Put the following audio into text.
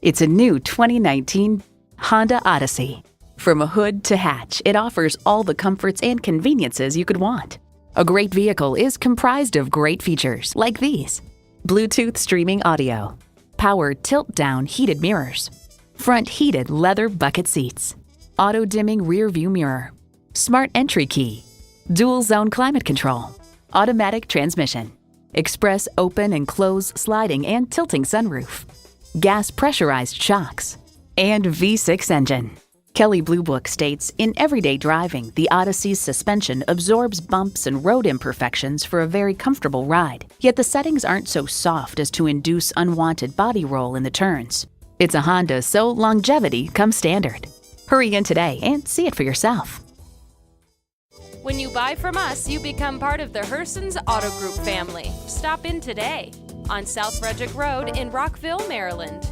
It's a new 2019 Honda Odyssey. From a hood to hatch, it offers all the comforts and conveniences you could want. A great vehicle is comprised of great features like these: Bluetooth streaming audio, power tilt-down heated mirrors, front heated leather bucket seats, auto-dimming rear view mirror, smart entry key, dual zone climate control, automatic transmission, express open and close sliding and tilting sunroof, gas pressurized shocks, and V6 engine. Kelley Blue Book states, in everyday driving, the Odyssey's suspension absorbs bumps and road imperfections for a very comfortable ride, yet the settings aren't so soft as to induce unwanted body roll in the turns. It's a Honda, so longevity comes standard. Hurry in today and see it for yourself. When you buy from us, you become part of the Hersons Auto Group family. Stop in today on S Frederick Rd in Rockville, Maryland.